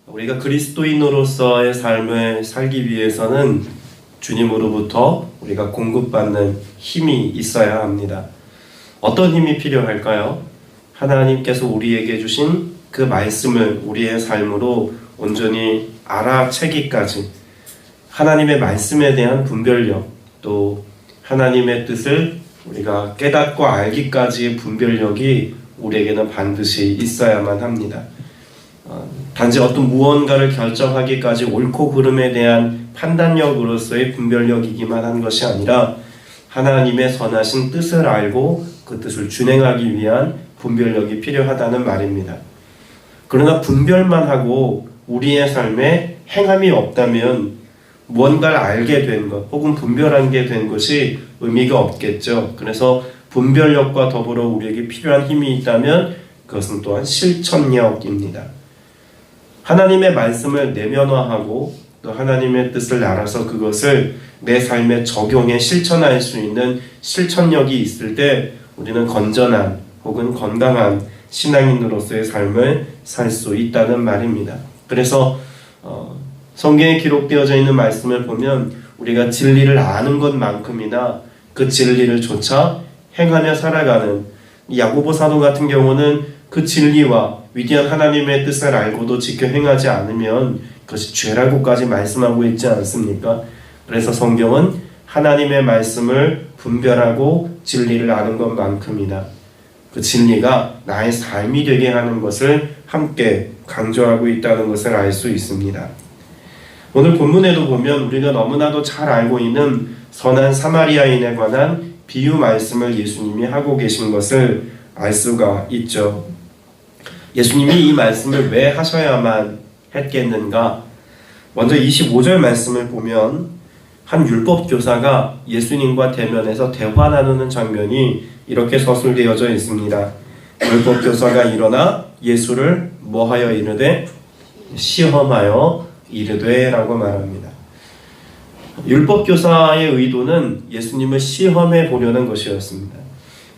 우리가 그리스도인으로서의 삶을 살기 위해서는 주님으로부터 우리가 공급받는 힘이 있어야 합니다. 어떤 힘이 필요할까요? 하나님께서 우리에게 주신 그 말씀을 우리의 삶으로 온전히 알아채기까지 하나님의 말씀에 대한 분별력, 또 하나님의 뜻을 우리가 깨닫고 알기까지의 분별력이 우리에게는 반드시 있어야만 합니다. 단지 어떤 무언가를 결정하기까지 옳고 그름에 대한 판단력으로서의 분별력이기만 한 것이 아니라 하나님의 선하신 뜻을 알고 그 뜻을 준행하기 위한 분별력이 필요하다는 말입니다. 그러나 분별만 하고 우리의 삶에 행함이 없다면 무언가를 알게 된 것 혹은 분별한 게 된 것이 의미가 없겠죠. 그래서 분별력과 더불어 우리에게 필요한 힘이 있다면 그것은 또한 실천력입니다. 하나님의 말씀을 내면화하고 또 하나님의 뜻을 알아서 그것을 내 삶에 적용해 실천할 수 있는 실천력이 있을 때 우리는 건전한 혹은 건강한 신앙인으로서의 삶을 살 수 있다는 말입니다. 그래서 성경에 기록되어져 있는 말씀을 보면 우리가 진리를 아는 것만큼이나 그 진리를 조차 행하며 살아가는 야고보 사도 같은 경우는 그 진리와 위대한 하나님의 뜻을 알고도 지켜 행하지 않으면 그것이 죄라고까지 말씀하고 있지 않습니까? 그래서 성경은 하나님의 말씀을 분별하고 진리를 아는 것만큼이나 그 진리가 나의 삶이 되게 하는 것을 함께 강조하고 있다는 것을 알 수 있습니다. 오늘 본문에도 보면 우리가 너무나도 잘 알고 있는 선한 사마리아인에 관한 비유 말씀을 예수님이 하고 계신 것을 알 수가 있죠. 예수님이 이 말씀을 왜 하셔야만 했겠는가? 먼저 25절 말씀을 보면 한 율법교사가 예수님과 대면해서 대화 나누는 장면이 이렇게 서술되어져 있습니다. 율법교사가 일어나 예수를 뭐하여 이르되 시험하여 이르되 라고 말합니다. 율법교사의 의도는 예수님을 시험해 보려는 것이었습니다.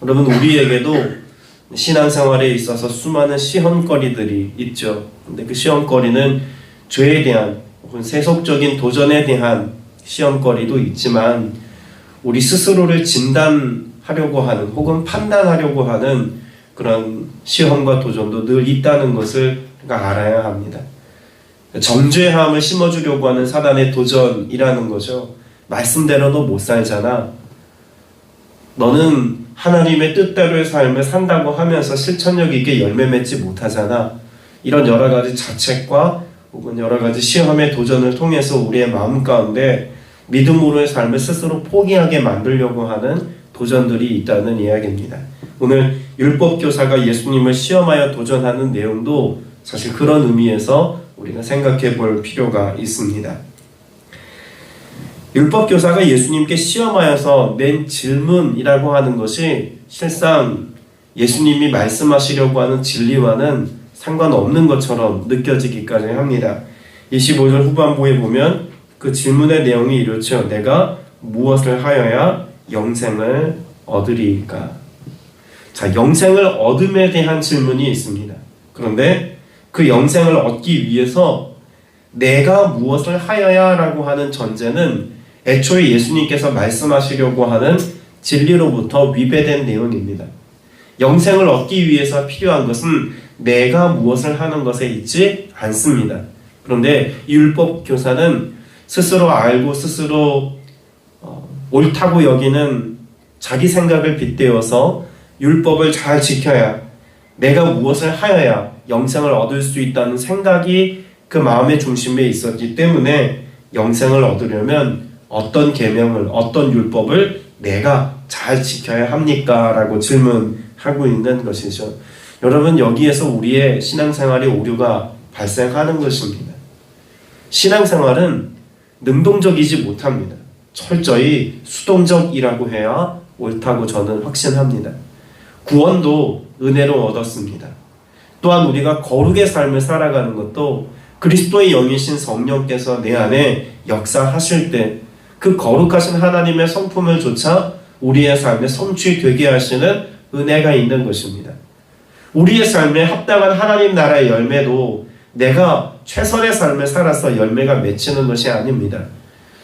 여러분, 우리에게도 신앙생활에 있어서 수많은 시험거리들이 있죠. 근데 그 시험거리는 죄에 대한 혹은 세속적인 도전에 대한 시험거리도 있지만 우리 스스로를 진단하려고 하는 혹은 판단하려고 하는 그런 시험과 도전도 늘 있다는 것을 우리가 알아야 합니다. 정죄함을 심어주려고 하는 사단의 도전이라는 거죠. 말씀대로 너 못 살잖아. 너는 하나님의 뜻대로의 삶을 산다고 하면서 실천력 있게 열매 맺지 못하잖아. 이런 여러 가지 자책과 혹은 여러 가지 시험의 도전을 통해서 우리의 마음 가운데 믿음으로의 삶을 스스로 포기하게 만들려고 하는 도전들이 있다는 이야기입니다. 오늘 율법교사가 예수님을 시험하여 도전하는 내용도 사실 그런 의미에서 우리가 생각해 볼 필요가 있습니다. 율법교사가 예수님께 시험하여서 낸 질문이라고 하는 것이 실상 예수님이 말씀하시려고 하는 진리와는 상관없는 것처럼 느껴지기까지 합니다. 25절 후반부에 보면 그 질문의 내용이 이렇죠. 내가 무엇을 하여야 영생을 얻으리까? 자, 영생을 얻음에 대한 질문이 있습니다. 그런데 그 영생을 얻기 위해서 내가 무엇을 하여야 라고 하는 전제는 애초에 예수님께서 말씀하시려고 하는 진리로부터 위배된 내용입니다. 영생을 얻기 위해서 필요한 것은 내가 무엇을 하는 것에 있지 않습니다. 그런데 율법교사는 스스로 알고 스스로 옳다고 여기는 자기 생각을 빗대어서 율법을 잘 지켜야 내가 무엇을 하여야 영생을 얻을 수 있다는 생각이 그 마음의 중심에 있었기 때문에 영생을 얻으려면 어떤 계명을, 어떤 율법을 내가 잘 지켜야 합니까? 라고 질문하고 있는 것이죠. 여러분, 여기에서 우리의 신앙생활의 오류가 발생하는 것입니다. 신앙생활은 능동적이지 못합니다. 철저히 수동적이라고 해야 옳다고 저는 확신합니다. 구원도 은혜로 얻었습니다. 또한 우리가 거룩의 삶을 살아가는 것도 그리스도의 영이신 성령께서 내 안에 역사하실 때 그 거룩하신 하나님의 성품을 조차 우리의 삶에 성취되게 하시는 은혜가 있는 것입니다. 우리의 삶에 합당한 하나님 나라의 열매도 내가 최선의 삶을 살아서 열매가 맺히는 것이 아닙니다.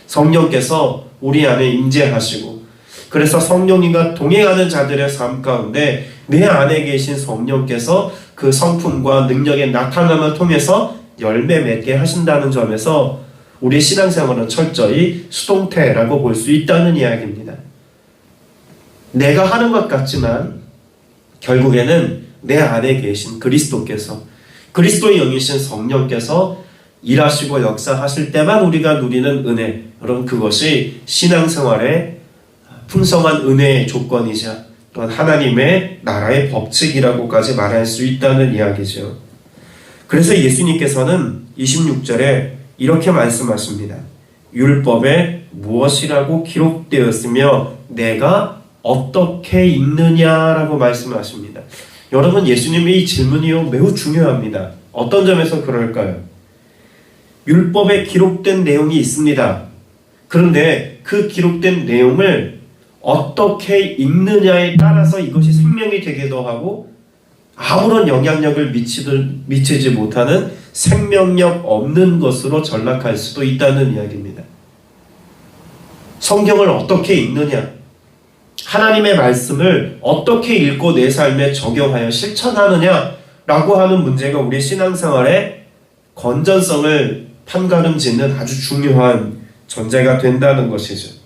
성령께서 우리 안에 임재하시고, 그래서 성령님과 동행하는 자들의 삶 가운데 내 안에 계신 성령께서 그 성품과 능력의 나타남을 통해서 열매 맺게 하신다는 점에서 우리 신앙생활은 철저히 수동태라고 볼 수 있다는 이야기입니다. 내가 하는 것 같지만 결국에는 내 안에 계신 그리스도께서, 그리스도의 영이신 성령께서 일하시고 역사하실 때만 우리가 누리는 은혜, 여러분 그것이 신앙생활의 풍성한 은혜의 조건이자 또한 하나님의 나라의 법칙이라고까지 말할 수 있다는 이야기죠. 그래서 예수님께서는 26절에 이렇게 말씀하십니다. 율법에 무엇이라고 기록되었으며 내가 어떻게 읽느냐라고 말씀하십니다. 여러분, 예수님의 이 질문이요 매우 중요합니다. 어떤 점에서 그럴까요? 율법에 기록된 내용이 있습니다. 그런데 그 기록된 내용을 어떻게 읽느냐에 따라서 이것이 생명이 되기도 하고 아무런 영향력을 미치지 못하는 생명력 없는 것으로 전락할 수도 있다는 이야기입니다. 성경을 어떻게 읽느냐, 하나님의 말씀을 어떻게 읽고 내 삶에 적용하여 실천하느냐라고 하는 문제가 우리 신앙생활의 건전성을 판가름짓는 아주 중요한 전제가 된다는 것이죠.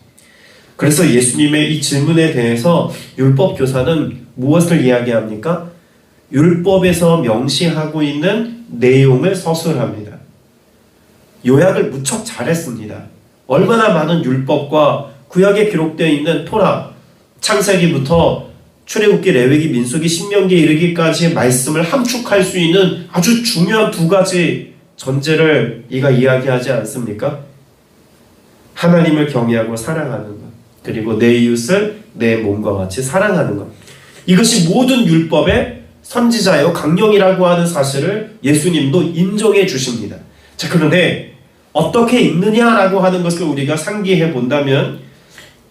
그래서 예수님의 이 질문에 대해서 율법교사는 무엇을 이야기합니까? 율법에서 명시하고 있는 내용을 서술합니다. 요약을 무척 잘했습니다. 얼마나 많은 율법과 구약에 기록되어 있는 토라, 창세기부터 출애굽기, 레위기, 민수기, 신명기에 이르기까지의 말씀을 함축할 수 있는 아주 중요한 두 가지 전제를 이가 이야기하지 않습니까? 하나님을 경외하고 사랑하는 것, 그리고 내 이웃을 내 몸과 같이 사랑하는 것. 이것이 모든 율법의 선지자요 강령이라고 하는 사실을 예수님도 인정해 주십니다. 자, 그런데 어떻게 읽느냐라고 하는 것을 우리가 상기해 본다면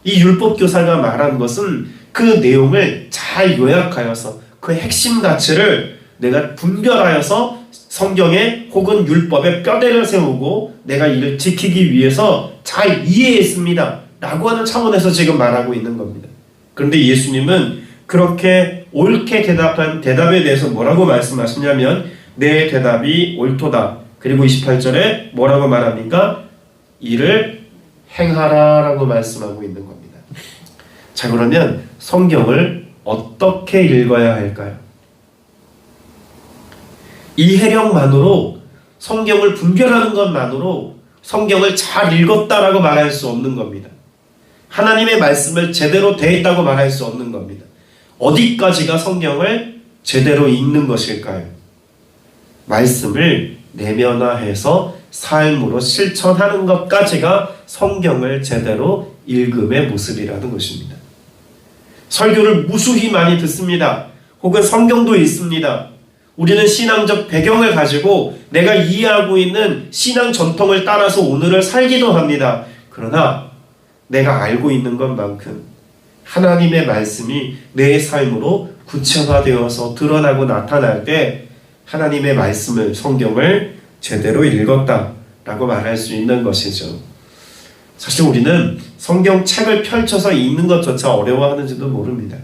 이 율법 교사가 말한 것은 그 내용을 잘 요약하여서 그 핵심 가치를 내가 분별하여서 성경에 혹은 율법에 뼈대를 세우고 내가 이를 지키기 위해서 잘 이해했습니다 라고 하는 차원에서 지금 말하고 있는 겁니다. 그런데 예수님은 그렇게 옳게 대답한 대답에 대해서 뭐라고 말씀하시냐면 내 대답이 옳도다. 그리고 28절에 뭐라고 말합니까? 이를 행하라 라고 말씀하고 있는 겁니다. 자, 그러면 성경을 어떻게 읽어야 할까요? 이해력만으로, 성경을 분별하는 것만으로 성경을 잘 읽었다라고 말할 수 없는 겁니다. 하나님의 말씀을 제대로 대했다고 말할 수 없는 겁니다. 어디까지가 성경을 제대로 읽는 것일까요? 말씀을 내면화해서 삶으로 실천하는 것까지가 성경을 제대로 읽음의 모습이라는 것입니다. 설교를 무수히 많이 듣습니다. 혹은 성경도 읽습니다. 우리는 신앙적 배경을 가지고 내가 이해하고 있는 신앙 전통을 따라서 오늘을 살기도 합니다. 그러나 내가 알고 있는 것만큼 하나님의 말씀이 내 삶으로 구체화되어서 드러나고 나타날 때 하나님의 말씀을, 성경을 제대로 읽었다라고 말할 수 있는 것이죠. 사실 우리는 성경책을 펼쳐서 읽는 것조차 어려워하는지도 모릅니다.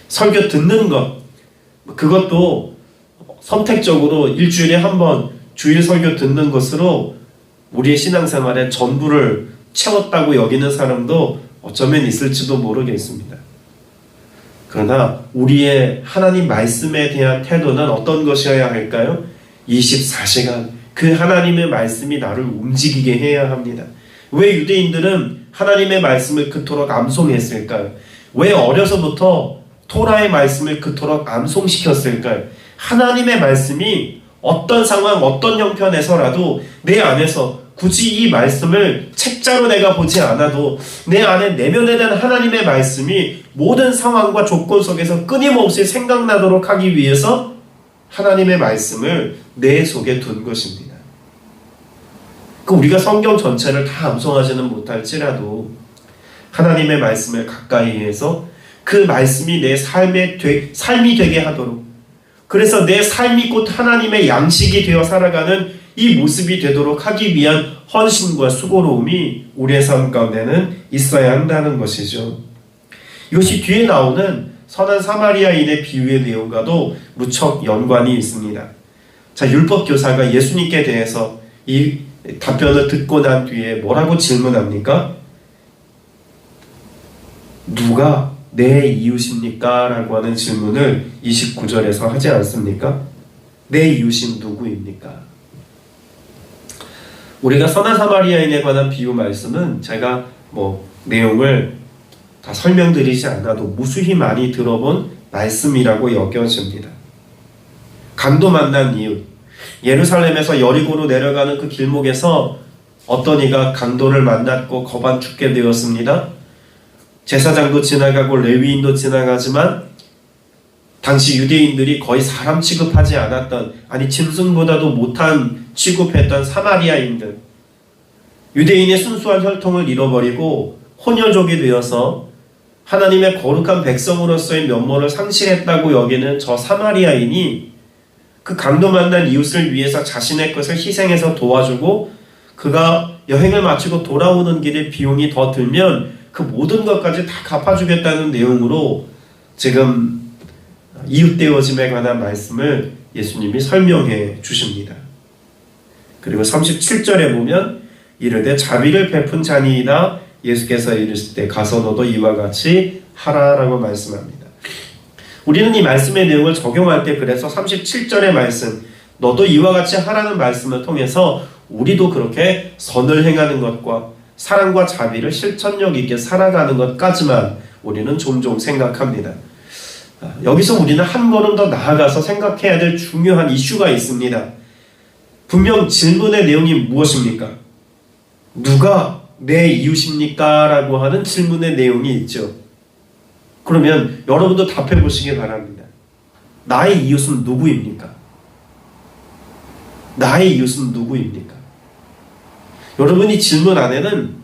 설교 듣는 것, 그것도 선택적으로 일주일에 한 번 주일 설교 듣는 것으로 우리의 신앙생활의 전부를 채웠다고 여기는 사람도 어쩌면 있을지도 모르겠습니다. 그러나 우리의 하나님 말씀에 대한 태도는 어떤 것이어야 할까요? 24시간 그 하나님의 말씀이 나를 움직이게 해야 합니다. 왜 유대인들은 하나님의 말씀을 그토록 암송했을까요? 왜 어려서부터 토라의 말씀을 그토록 암송시켰을까요? 하나님의 말씀이 어떤 상황, 어떤 형편에서라도 내 안에서 굳이 이 말씀을 책자로 내가 보지 않아도 내 안에 내면에 대한 하나님의 말씀이 모든 상황과 조건 속에서 끊임없이 생각나도록 하기 위해서 하나님의 말씀을 내 속에 둔 것입니다. 우리가 성경 전체를 다 암송하지는 못할지라도 하나님의 말씀을 가까이 해서 그 말씀이 내 삶이 되게 하도록, 그래서 내 삶이 곧 하나님의 양식이 되어 살아가는 이 모습이 되도록 하기 위한 헌신과 수고로움이 우리의 삶 가운데는 있어야 한다는 것이죠. 이것이 뒤에 나오는 선한 사마리아인의 비유의 내용과도 무척 연관이 있습니다. 자, 율법 교사가 예수님께 대해서 이 답변을 듣고 난 뒤에 뭐라고 질문합니까? 누가 내 이웃입니까? 라고 하는 질문을 29절에서 하지 않습니까? 내 이웃인 누구입니까? 우리가 선한 사마리아인에 관한 비유 말씀은 제가 내용을 다 설명드리지 않아도 무수히 많이 들어본 말씀이라고 여겨집니다. 강도 만난 이웃, 예루살렘에서 여리고로 내려가는 그 길목에서 어떤 이가 강도를 만났고 거반 죽게 되었습니다. 제사장도 지나가고 레위인도 지나가지만 당시 유대인들이 거의 사람 취급하지 않았던, 아니 짐승보다도 못한 취급했던 사마리아인들, 유대인의 순수한 혈통을 잃어버리고 혼혈족이 되어서 하나님의 거룩한 백성으로서의 면모를 상실했다고 여기는 저 사마리아인이 그 강도 만난 이웃을 위해서 자신의 것을 희생해서 도와주고, 그가 여행을 마치고 돌아오는 길에 비용이 더 들면 그 모든 것까지 다 갚아주겠다는 내용으로 지금 이웃되어짐에 관한 말씀을 예수님이 설명해 주십니다. 그리고 37절에 보면 이르되 자비를 베푼 자니이다. 예수께서 이르실 때 가서 너도 이와 같이 하라라고 말씀합니다. 우리는 이 말씀의 내용을 적용할 때 그래서 37절의 말씀, 너도 이와 같이 하라는 말씀을 통해서 우리도 그렇게 선을 행하는 것과 사랑과 자비를 실천력 있게 살아가는 것까지만 우리는 종종 생각합니다. 여기서 우리는 한 걸음 더 나아가서 생각해야 될 중요한 이슈가 있습니다. 분명 질문의 내용이 무엇입니까? 누가 내 이웃입니까? 라고 하는 질문의 내용이 있죠. 그러면 여러분도 답해 보시기 바랍니다. 나의 이웃은 누구입니까? 나의 이웃은 누구입니까? 여러분이 질문 안에는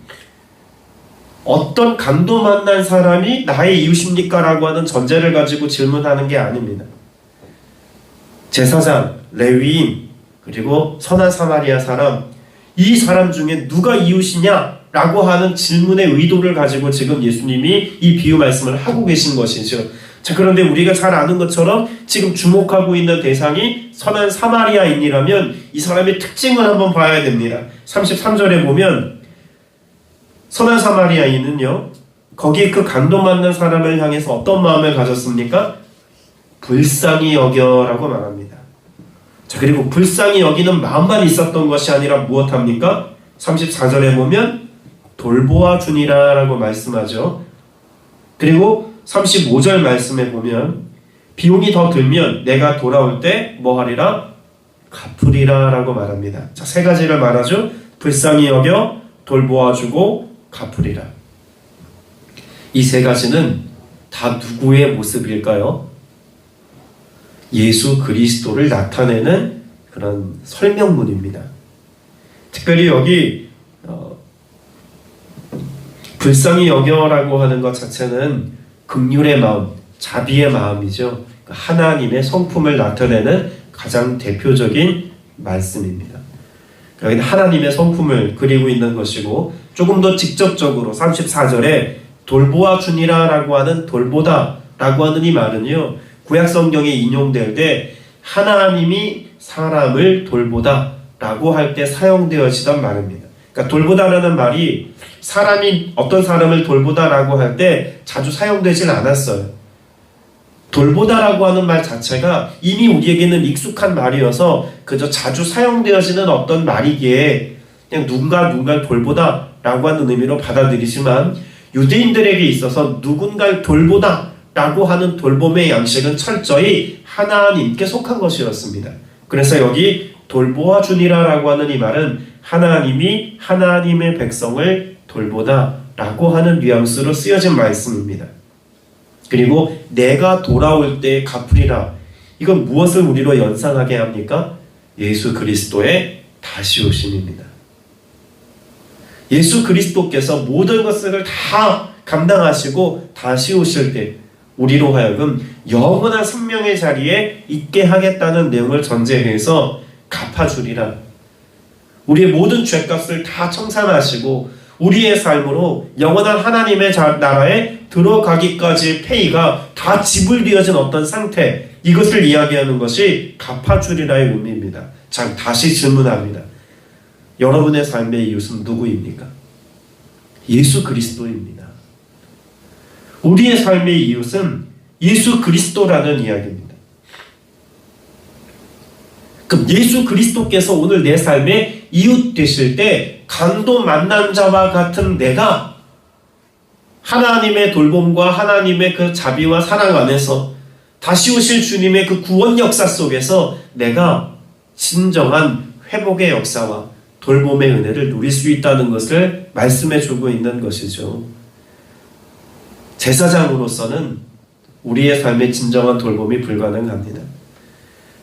어떤 강도 만난 사람이 나의 이웃입니까? 라고 하는 전제를 가지고 질문하는 게 아닙니다. 제사장, 레위인, 그리고 선한 사마리아 사람, 이 사람 중에 누가 이웃이냐? 라고 하는 질문의 의도를 가지고 지금 예수님이 이 비유 말씀을 하고 계신 것이죠. 자, 그런데 우리가 잘 아는 것처럼 지금 주목하고 있는 대상이 선한 사마리아인이라면 이 사람의 특징을 한번 봐야 됩니다. 33절에 보면 선한 사마리아인은요, 거기 그 강도 만난 사람을 향해서 어떤 마음을 가졌습니까? 불쌍히 여겨라고 말합니다. 자, 그리고 불쌍히 여기는 마음만 있었던 것이 아니라 무엇합니까? 34절에 보면 돌보아 주니라 라고 말씀하죠. 그리고 35절 말씀에 보면 비용이 더 들면 내가 돌아올 때 뭐하리라? 갚으리라 라고 말합니다. 자, 세 가지를 말하죠. 불쌍히 여겨, 돌보아 주고, 갚으리라. 이 세 가지는 다 누구의 모습일까요? 예수 그리스도를 나타내는 그런 설명문입니다. 특별히 여기 불쌍히 여겨라고 하는 것 자체는 긍휼의 마음, 자비의 마음이죠. 하나님의 성품을 나타내는 가장 대표적인 말씀입니다. 여기는 하나님의 성품을 그리고 있는 것이고, 조금 더 직접적으로 34절에 돌보아 주니라 라고 하는 돌보다 라고 하는 이 말은요, 구약 성경에 인용될 때 하나님이 사람을 돌보다 라고 할 때 사용되어지던 말입니다. 그러니까 돌보다라는 말이 사람이 어떤 사람을 돌보다라고 할 때 자주 사용되질 않았어요. 돌보다라고 하는 말 자체가 이미 우리에게는 익숙한 말이어서 그저 자주 사용되어지는 어떤 말이기에 그냥 누군가를 돌보다라고 하는 의미로 받아들이지만, 유대인들에게 있어서 누군가를 돌보다라고 하는 돌봄의 양식은 철저히 하나님께 속한 것이었습니다. 그래서 여기 돌보아 주니라라고 하는 이 말은 하나님이 하나님의 백성을 돌보다라고 하는 뉘앙스로 쓰여진 말씀입니다. 그리고 내가 돌아올 때 갚으리라. 이건 무엇을 우리로 연상하게 합니까? 예수 그리스도의 다시 오심입니다. 예수 그리스도께서 모든 것을 다 감당하시고 다시 오실 때 우리로 하여금 영원한 생명의 자리에 있게 하겠다는 내용을 전제해서 갚아주리라. 우리의 모든 죄값을 다 청산하시고 우리의 삶으로 영원한 하나님의 나라에 들어가기까지의 페이가 다 지불되어진 어떤 상태, 이것을 이야기하는 것이 갚아주리라의 의미입니다. 자, 다시 질문합니다. 여러분의 삶의 이웃은 누구입니까? 예수 그리스도입니다. 우리의 삶의 이웃은 예수 그리스도라는 이야기입니다. 그럼 예수 그리스도께서 오늘 내 삶의 이웃 되실 때 강도 만난 자와 같은 내가 하나님의 돌봄과 하나님의 그 자비와 사랑 안에서 다시 오실 주님의 그 구원 역사 속에서 내가 진정한 회복의 역사와 돌봄의 은혜를 누릴 수 있다는 것을 말씀해 주고 있는 것이죠. 제사장으로서는 우리의 삶의 진정한 돌봄이 불가능합니다.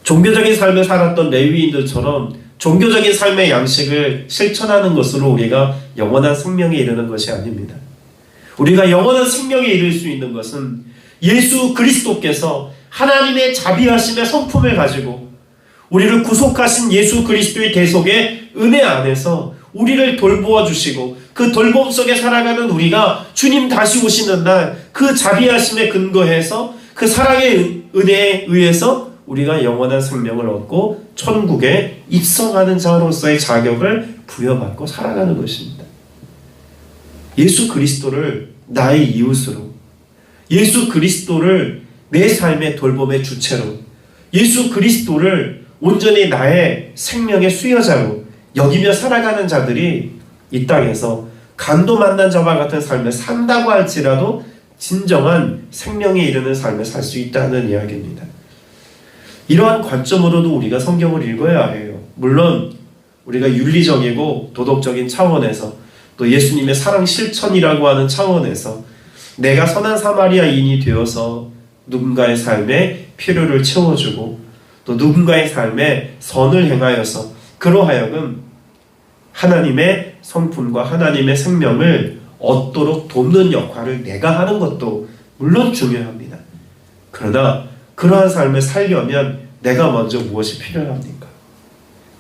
종교적인 삶을 살았던 레위인들처럼 종교적인 삶의 양식을 실천하는 것으로 우리가 영원한 생명에 이르는 것이 아닙니다. 우리가 영원한 생명에 이를 수 있는 것은 예수 그리스도께서 하나님의 자비하심의 성품을 가지고 우리를 구속하신 예수 그리스도의 대속의 은혜 안에서 우리를 돌보아 주시고 그 돌봄 속에 살아가는 우리가 주님 다시 오시는 날 그 자비하심에 근거해서 그 사랑의 은혜에 의해서 우리가 영원한 생명을 얻고 천국에 입성하는 자로서의 자격을 부여받고 살아가는 것입니다. 예수 그리스도를 나의 이웃으로, 예수 그리스도를 내 삶의 돌봄의 주체로, 예수 그리스도를 온전히 나의 생명의 수여자로 여기며 살아가는 자들이 이 땅에서 강도 만난 자와 같은 삶을 산다고 할지라도 진정한 생명에 이르는 삶을 살 수 있다는 이야기입니다. 이러한 관점으로도 우리가 성경을 읽어야 해요. 물론 우리가 윤리적이고 도덕적인 차원에서 또 예수님의 사랑 실천이라고 하는 차원에서 내가 선한 사마리아인이 되어서 누군가의 삶에 필요를 채워주고 또 누군가의 삶에 선을 행하여서 그로 하여금 하나님의 성품과 하나님의 생명을 얻도록 돕는 역할을 내가 하는 것도 물론 중요합니다. 그러나 그러한 삶을 살려면 내가 먼저 무엇이 필요합니까?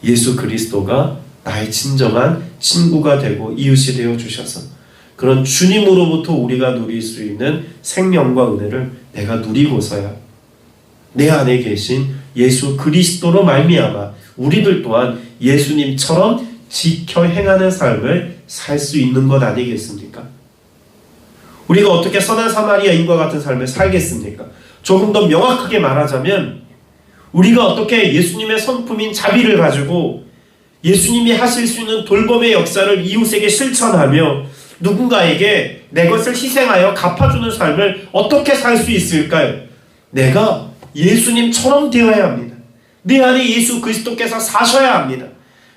예수 그리스도가 나의 진정한 친구가 되고 이웃이 되어 주셔서 그런 주님으로부터 우리가 누릴 수 있는 생명과 은혜를 내가 누리고서야 내 안에 계신 예수 그리스도로 말미암아 우리들 또한 예수님처럼 지켜 행하는 삶을 살 수 있는 것 아니겠습니까? 우리가 어떻게 선한 사마리아인과 같은 삶을 살겠습니까? 조금 더 명확하게 말하자면 우리가 어떻게 예수님의 성품인 자비를 가지고 예수님이 하실 수 있는 돌봄의 역사를 이웃에게 실천하며 누군가에게 내 것을 희생하여 갚아주는 삶을 어떻게 살 수 있을까요? 내가 예수님처럼 되어야 합니다. 내 안에 예수 그리스도께서 사셔야 합니다.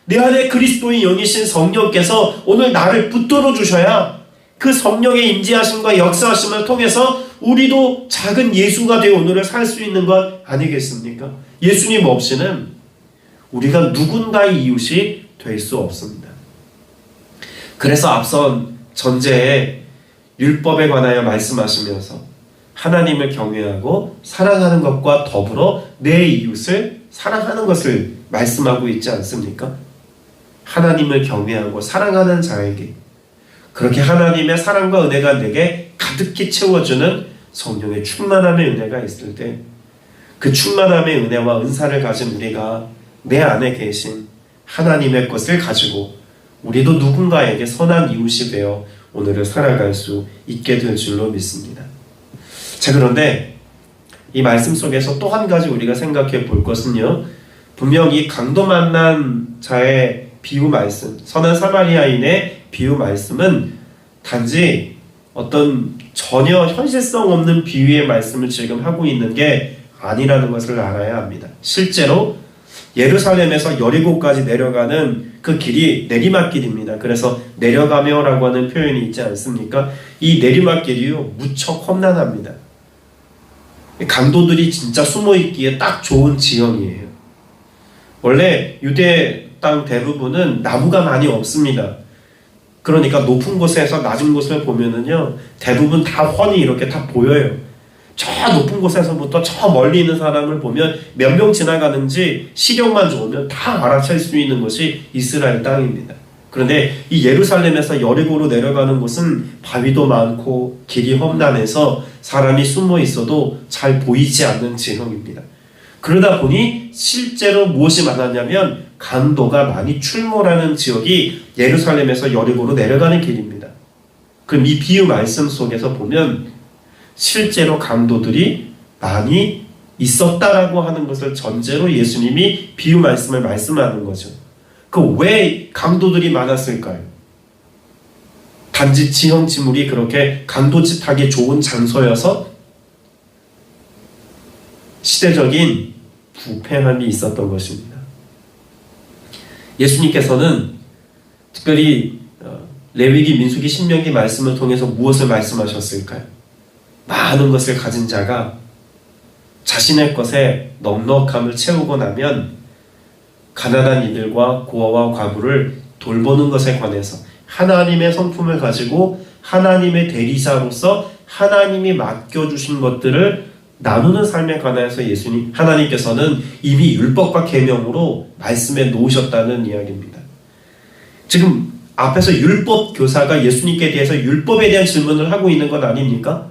내 안에 그리스도의 영이신 성령께서 오늘 나를 붙들어 주셔야 그 성령의 임재하심과 역사하심을 통해서 우리도 작은 예수가 되어 오늘을 살 수 있는 것 아니겠습니까? 예수님 없이는 우리가 누군가의 이웃이 될 수 없습니다. 그래서 앞선 전제에 율법에 관하여 말씀하시면서 하나님을 경외하고 사랑하는 것과 더불어 내 이웃을 사랑하는 것을 말씀하고 있지 않습니까? 하나님을 경외하고 사랑하는 자에게 그렇게 하나님의 사랑과 은혜가 내게 가득히 채워주는 성령의 충만함의 은혜가 있을 때 그 충만함의 은혜와 은사를 가진 우리가 내 안에 계신 하나님의 것을 가지고 우리도 누군가에게 선한 이웃이 되어 오늘을 살아갈 수 있게 될 줄로 믿습니다. 자, 그런데 이 말씀 속에서 또 한 가지 우리가 생각해 볼 것은요, 분명히 강도 만난 자의 비유 말씀, 선한 사마리아인의 비유 말씀은 단지 어떤 전혀 현실성 없는 비유의 말씀을 지금 하고 있는 게 아니라는 것을 알아야 합니다. 실제로 예루살렘에서 여리고까지 내려가는 그 길이 내리막길입니다. 그래서 내려가며라고 하는 표현이 있지 않습니까? 이 내리막길이요 무척 험난합니다. 강도들이 진짜 숨어있기에 딱 좋은 지형이에요. 원래 유대 땅 대부분은 나무가 많이 없습니다. 그러니까 높은 곳에서 낮은 곳을 보면은요 대부분 다 훤히 이렇게 다 보여요. 저 높은 곳에서부터 저 멀리 있는 사람을 보면 몇 명 지나가는지 시력만 좋으면 다 알아챌 수 있는 것이 이스라엘 땅입니다. 그런데 이 예루살렘에서 여리고로 내려가는 곳은 바위도 많고 길이 험난해서 사람이 숨어 있어도 잘 보이지 않는 지형입니다. 그러다 보니 실제로 무엇이 많았냐면 강도가 많이 출몰하는 지역이 예루살렘에서 여리고로 내려가는 길입니다. 그럼 이 비유 말씀 속에서 보면 실제로 강도들이 많이 있었다라고 하는 것을 전제로 예수님이 비유 말씀을 말씀하는 거죠. 그 왜 강도들이 많았을까요? 단지 지형 지물이 그렇게 강도짓하기 좋은 장소여서 시대적인 부패함이 있었던 것입니다. 예수님께서는 특별히 레위기, 민수기, 신명기 말씀을 통해서 무엇을 말씀하셨을까요? 많은 것을 가진 자가 자신의 것에 넉넉함을 채우고 나면 가난한 이들과 고아와 과부를 돌보는 것에 관해서 하나님의 성품을 가지고 하나님의 대리자로서 하나님이 맡겨주신 것들을 나누는 삶에 관해서 하나님께서는 이미 율법과 계명으로 말씀해 놓으셨다는 이야기입니다. 지금 앞에서 율법 교사가 예수님께 대해서 율법에 대한 질문을 하고 있는 것 아닙니까?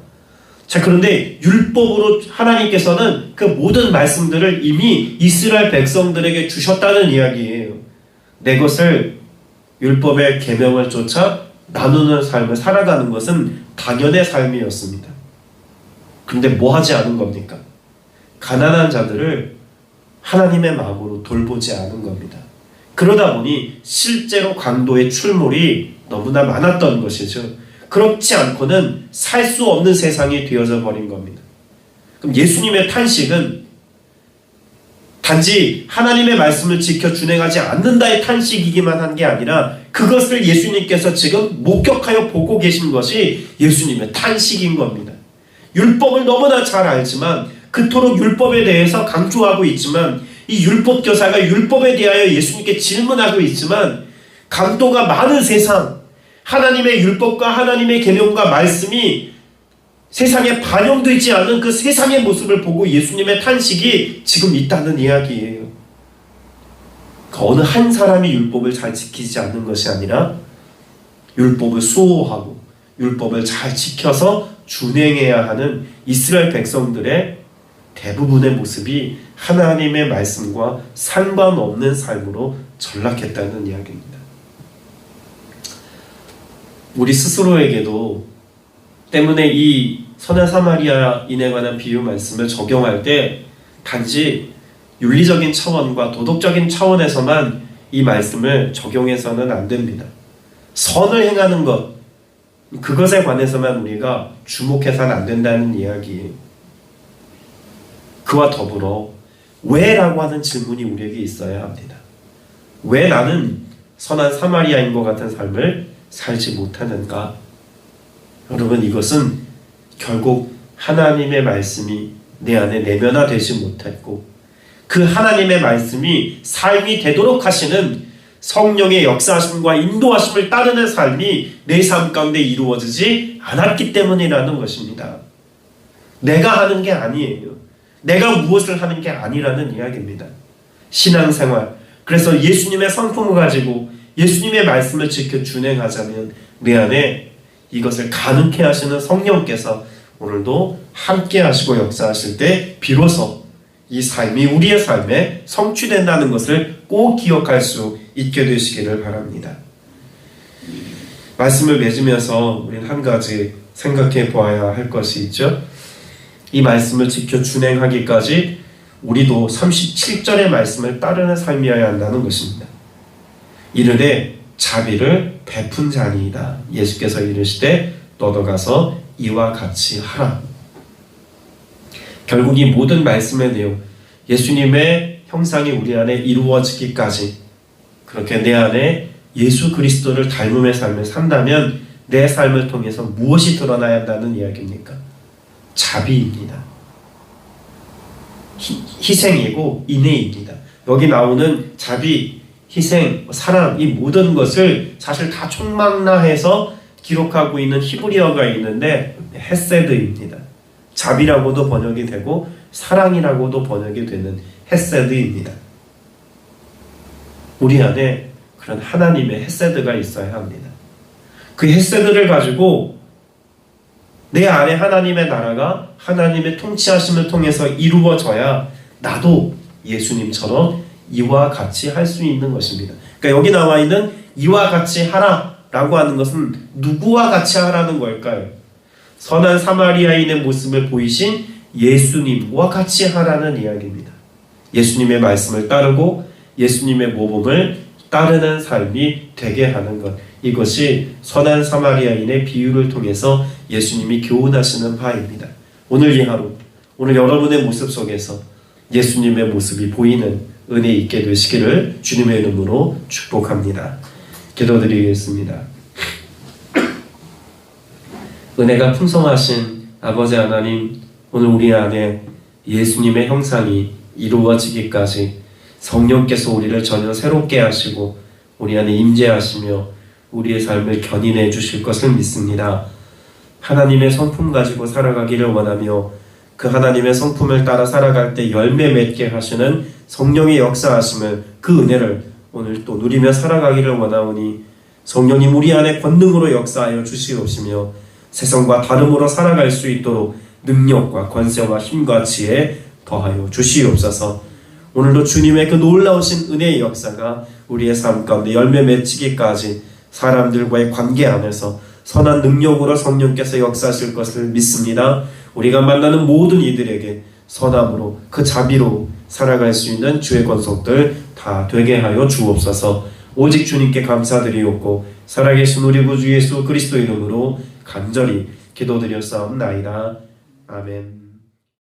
자, 그런데 율법으로 하나님께서는 그 모든 말씀들을 이미 이스라엘 백성들에게 주셨다는 이야기예요. 내 것을 율법의 계명을 쫓아 나누는 삶을 살아가는 것은 당연의 삶이었습니다. 그런데 뭐 하지 않은 겁니까? 가난한 자들을 하나님의 마음으로 돌보지 않은 겁니다. 그러다 보니 실제로 강도의 출몰이 너무나 많았던 것이죠. 그렇지 않고는 살 수 없는 세상이 되어져 버린 겁니다. 그럼 예수님의 탄식은 단지 하나님의 말씀을 지켜 준행하지 않는다의 탄식이기만 한 게 아니라 그것을 예수님께서 지금 목격하여 보고 계신 것이 예수님의 탄식인 겁니다. 율법을 너무나 잘 알지만 그토록 율법에 대해서 강조하고 있지만 이 율법 교사가 율법에 대하여 예수님께 질문하고 있지만 강도가 많은 세상, 하나님의 율법과 하나님의 계명과 말씀이 세상에 반영되지 않은 그 세상의 모습을 보고 예수님의 탄식이 지금 있다는 이야기예요. 어느 한 사람이 율법을 잘 지키지 않는 것이 아니라 율법을 수호하고 율법을 잘 지켜서 준행해야 하는 이스라엘 백성들의 대부분의 모습이 하나님의 말씀과 상관없는 삶으로 전락했다는 이야기입니다. 우리 스스로에게도 때문에 이 선한 사마리아인에 관한 비유 말씀을 적용할 때 단지 윤리적인 차원과 도덕적인 차원에서만 이 말씀을 적용해서는 안 됩니다. 선을 행하는 것, 그것에 관해서만 우리가 주목해서는 안 된다는 이야기예요. 그와 더불어 왜라고 하는 질문이 우리에게 있어야 합니다. 왜 나는 선한 사마리아인 것 같은 삶을 살지 못하는가? 여러분, 이것은 결국 하나님의 말씀이 내 안에 내면화되지 못했고 그 하나님의 말씀이 삶이 되도록 하시는 성령의 역사하심과 인도하심을 따르는 삶이 내 삶 가운데 이루어지지 않았기 때문이라는 것입니다. 내가 하는 게 아니에요. 내가 무엇을 하는 게 아니라는 이야기입니다. 신앙생활, 그래서 예수님의 성품을 가지고 예수님의 말씀을 지켜 준행하자면 내 안에 이것을 가능케 하시는 성령께서 오늘도 함께 하시고 역사하실 때 비로소 이 삶이 우리의 삶에 성취된다는 것을 꼭 기억할 수 있게 되시기를 바랍니다. 말씀을 맺으면서 우리는 한 가지 생각해 보아야 할 것이 있죠. 이 말씀을 지켜 준행하기까지 우리도 37절의 말씀을 따르는 삶이어야 한다는 것입니다. 이르되 자비를 베푼 자니이다. 예수께서 이르시되 너도 가서 이와 같이 하라. 결국 이 모든 말씀의 내용, 예수님의 형상이 우리 안에 이루어지기까지 그렇게 내 안에 예수 그리스도를 닮음의 삶을 산다면 내 삶을 통해서 무엇이 드러나야 한다는 이야기입니까? 자비입니다. 희생이고 인애입니다. 여기 나오는 자비, 희생, 사랑, 이 모든 것을 사실 다 총망라해서 기록하고 있는 히브리어가 있는데 헤세드입니다. 자비라고도 번역이 되고 사랑이라고도 번역이 되는 헤세드입니다. 우리 안에 그런 하나님의 헤세드가 있어야 합니다. 그 헤세드를 가지고 내 안에 하나님의 나라가 하나님의 통치하심을 통해서 이루어져야 나도 예수님처럼 이와 같이 할 수 있는 것입니다. 그러니까 여기 나와 있는 이와 같이 하라라고 하는 것은 누구와 같이 하라는 걸까요? 선한 사마리아인의 모습을 보이신 예수님과 같이 하라는 이야기입니다. 예수님의 말씀을 따르고 예수님의 모범을 따르는 삶이 되게 하는 것, 이것이 선한 사마리아인의 비유를 통해서 예수님이 교훈하시는 바입니다. 오늘 이 하루, 오늘 여러분의 모습 속에서 예수님의 모습이 보이는 은혜 있게 되시기를 주님의 이름으로 축복합니다. 기도드리겠습니다. 은혜가 풍성하신 아버지 하나님, 오늘 우리 안에 예수님의 형상이 이루어지기까지 성령께서 우리를 전혀 새롭게 하시고 우리 안에 임재하시며 우리의 삶을 견인해 주실 것을 믿습니다. 하나님의 성품 가지고 살아가기를 원하며 그 하나님의 성품을 따라 살아갈 때 열매 맺게 하시는 성령의 역사하심을, 그 은혜를 오늘 또 누리며 살아가기를 원하오니 성령님 우리 안에 권능으로 역사하여 주시옵시며 세상과 다름으로 살아갈 수 있도록 능력과 권세와 힘과 지혜 더하여 주시옵소서. 오늘도 주님의 그 놀라우신 은혜의 역사가 우리의 삶 가운데 열매 맺히기까지 사람들과의 관계 안에서 선한 능력으로 성령께서 역사하실 것을 믿습니다. 우리가 만나는 모든 이들에게 선함으로 그 자비로 살아갈 수 있는 주의 권속들 다 되게 하여 주옵소서. 오직 주님께 감사드리옵고 살아계신 우리 구주 예수 그리스도 이름으로 간절히 기도드렸사옵나이다. 아멘.